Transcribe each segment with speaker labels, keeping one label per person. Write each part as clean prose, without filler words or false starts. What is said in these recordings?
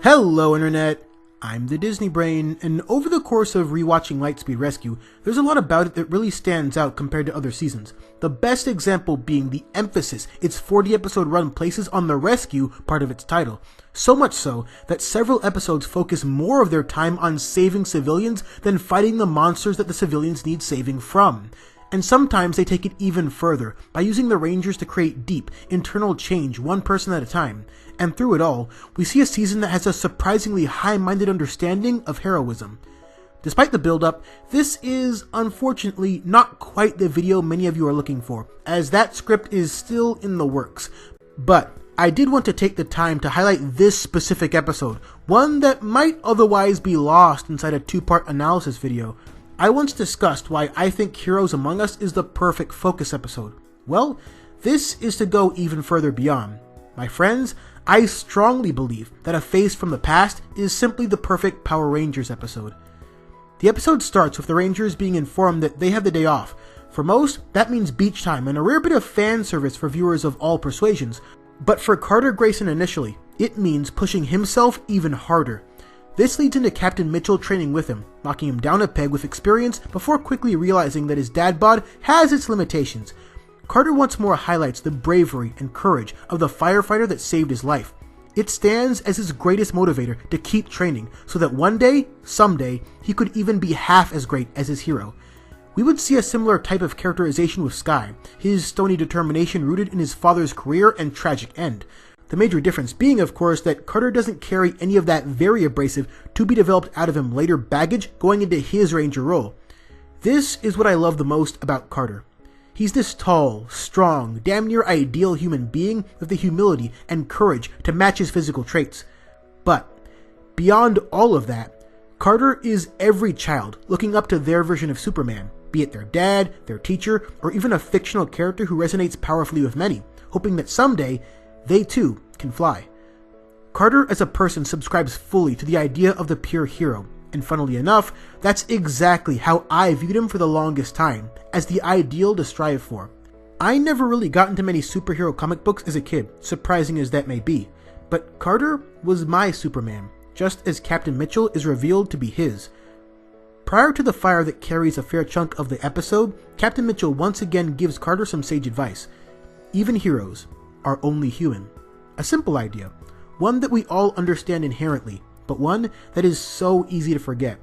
Speaker 1: Hello Internet, I'm the Disney Brain, and over the course of rewatching Lightspeed Rescue, there's a lot about it that really stands out compared to other seasons. The best example being the emphasis its 40 episode run places on the rescue part of its title. So much so that several episodes focus more of their time on saving civilians than fighting the monsters that the civilians need saving from. And sometimes they take it even further by using the Rangers to create deep, internal change one person at a time. And through it all, we see a season that has a surprisingly high-minded understanding of heroism. Despite the build-up, this is unfortunately not quite the video many of you are looking for, as that script is still in the works. But I did want to take the time to highlight this specific episode, one that might otherwise be lost inside a two-part analysis video. I once discussed why I think Heroes Among Us is the perfect focus episode. Well, this is to go even further beyond. My friends, I strongly believe that A Face from the Past is simply the perfect Power Rangers episode. The episode starts with the Rangers being informed that they have the day off. For most, that means beach time and a rare bit of fan service for viewers of all persuasions. But for Carter Grayson initially, it means pushing himself even harder. This leads into Captain Mitchell training with him, knocking him down a peg with experience before quickly realizing that his dad bod has its limitations. Carter once more highlights the bravery and courage of the firefighter that saved his life. It stands as his greatest motivator to keep training so that one day, someday, he could even be half as great as his hero. We would see a similar type of characterization with Sky, his stony determination rooted in his father's career and tragic end. The major difference being, of course, that Carter doesn't carry any of that very abrasive, to-be-developed out of him later baggage going into his Ranger role. This is what I love the most about Carter. He's this tall, strong, damn near ideal human being with the humility and courage to match his physical traits. But, beyond all of that, Carter is every child looking up to their version of Superman, be it their dad, their teacher, or even a fictional character who resonates powerfully with many, hoping that someday, they too can fly. Carter as a person subscribes fully to the idea of the pure hero, and funnily enough, that's exactly how I viewed him for the longest time, as the ideal to strive for. I never really got into many superhero comic books as a kid, surprising as that may be, but Carter was my Superman, just as Captain Mitchell is revealed to be his. Prior to the fire that carries a fair chunk of the episode, Captain Mitchell once again gives Carter some sage advice. Even heroes are only human. A simple idea, one that we all understand inherently, but one that is so easy to forget.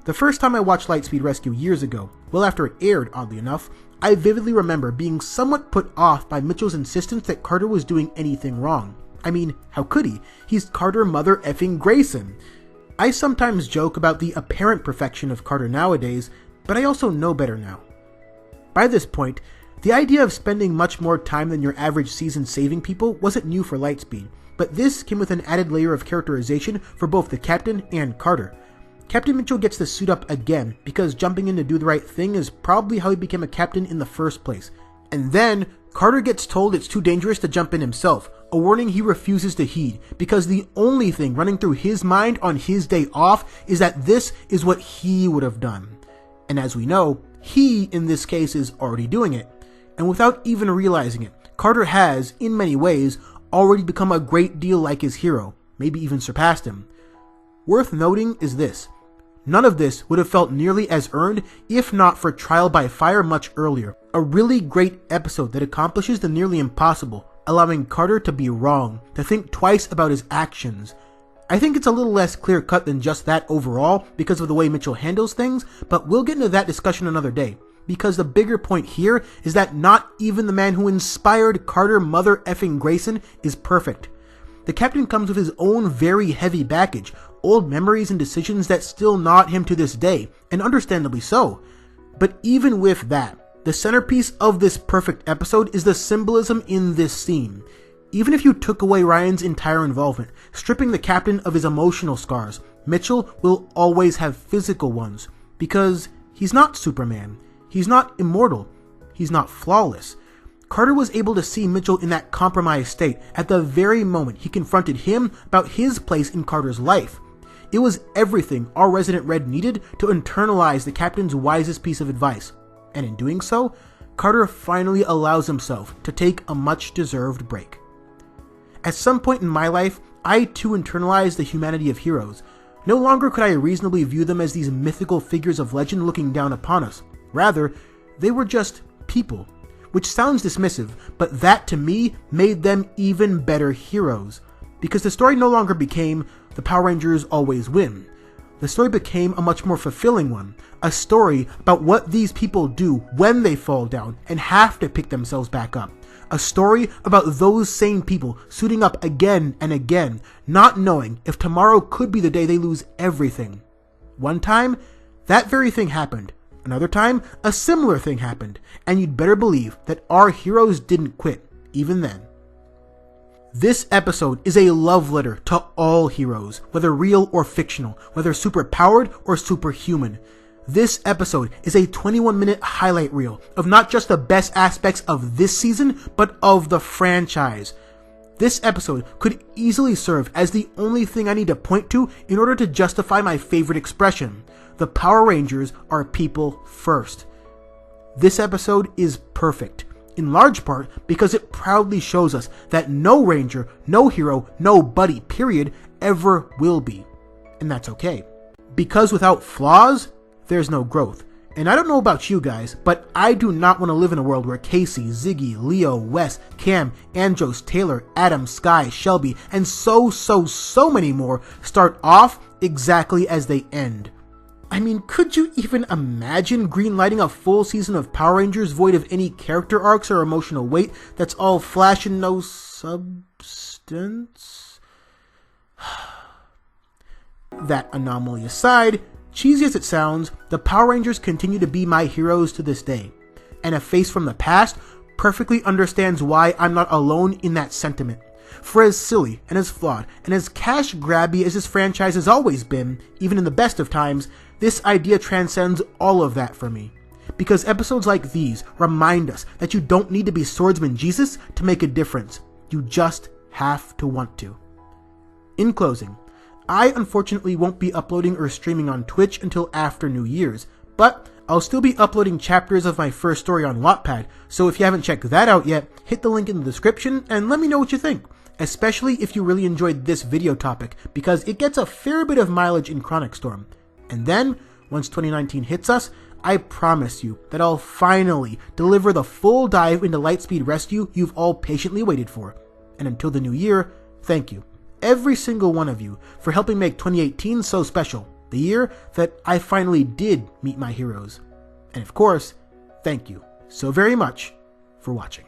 Speaker 1: The first time I watched Lightspeed Rescue years ago, well after it aired oddly enough, I vividly remember being somewhat put off by Mitchell's insistence that Carter was doing anything wrong. I mean, how could he? He's Carter mother effing Grayson. I sometimes joke about the apparent perfection of Carter nowadays, but I also know better now. By this point, the idea of spending much more time than your average season saving people wasn't new for Lightspeed, but this came with an added layer of characterization for both the Captain and Carter. Captain Mitchell gets to suit up again because jumping in to do the right thing is probably how he became a captain in the first place. And then, Carter gets told it's too dangerous to jump in himself, a warning he refuses to heed because the only thing running through his mind on his day off is that this is what he would have done. And as we know, he in this case is already doing it. And without even realizing it, Carter has, in many ways, already become a great deal like his hero, maybe even surpassed him. Worth noting is this. None of this would have felt nearly as earned if not for Trial by Fire much earlier. A really great episode that accomplishes the nearly impossible, allowing Carter to be wrong, to think twice about his actions. I think it's a little less clear-cut than just that overall because of the way Mitchell handles things, but we'll get into that discussion another day. Because the bigger point here is that not even the man who inspired Carter mother effing Grayson is perfect. The captain comes with his own very heavy baggage, old memories and decisions that still gnaw at him to this day, and understandably so. But even with that, the centerpiece of this perfect episode is the symbolism in this scene. Even if you took away Ryan's entire involvement, stripping the captain of his emotional scars, Mitchell will always have physical ones, because he's not Superman. He's not immortal. He's not flawless. Carter was able to see Mitchell in that compromised state at the very moment he confronted him about his place in Carter's life. It was everything our resident Red needed to internalize the captain's wisest piece of advice. And in doing so, Carter finally allows himself to take a much-deserved break. At some point in my life, I too internalized the humanity of heroes. No longer could I reasonably view them as these mythical figures of legend looking down upon us. Rather, they were just people. Which sounds dismissive, but that to me made them even better heroes. Because the story no longer became the Power Rangers always win. The story became a much more fulfilling one. A story about what these people do when they fall down and have to pick themselves back up. A story about those same people suiting up again and again, not knowing if tomorrow could be the day they lose everything. One time, that very thing happened. Another time, a similar thing happened, and you'd better believe that our heroes didn't quit, even then. This episode is a love letter to all heroes, whether real or fictional, whether superpowered or superhuman. This episode is a 21-minute highlight reel of not just the best aspects of this season, but of the franchise. This episode could easily serve as the only thing I need to point to in order to justify my favorite expression. The Power Rangers are people first. This episode is perfect, in large part because it proudly shows us that no Ranger, no hero, no buddy, period, ever will be. And that's okay. Because without flaws, there's no growth. And I don't know about you guys, but I do not want to live in a world where Casey, Ziggy, Leo, Wes, Cam, Andros, Taylor, Adam, Sky, Shelby, and so many more start off exactly as they end. I mean, could you even imagine greenlighting a full season of Power Rangers void of any character arcs or emotional weight that's all flash and no substance? That anomaly aside, cheesy as it sounds, the Power Rangers continue to be my heroes to this day. And a face from the past perfectly understands why I'm not alone in that sentiment. For as silly and as flawed and as cash grabby as this franchise has always been, even in the best of times, this idea transcends all of that for me. Because episodes like these remind us that you don't need to be Swordsman Jesus to make a difference. You just have to want to. In closing, I unfortunately won't be uploading or streaming on Twitch until after New Year's, but I'll still be uploading chapters of my first story on Wattpad, so if you haven't checked that out yet, hit the link in the description and let me know what you think. Especially if you really enjoyed this video topic, because it gets a fair bit of mileage in Chronic Storm. And then, once 2019 hits us, I promise you that I'll finally deliver the full dive into Lightspeed Rescue you've all patiently waited for. And until the new year, thank you, every single one of you, for helping make 2018 so special, the year that I finally did meet my heroes. And of course, thank you so very much for watching.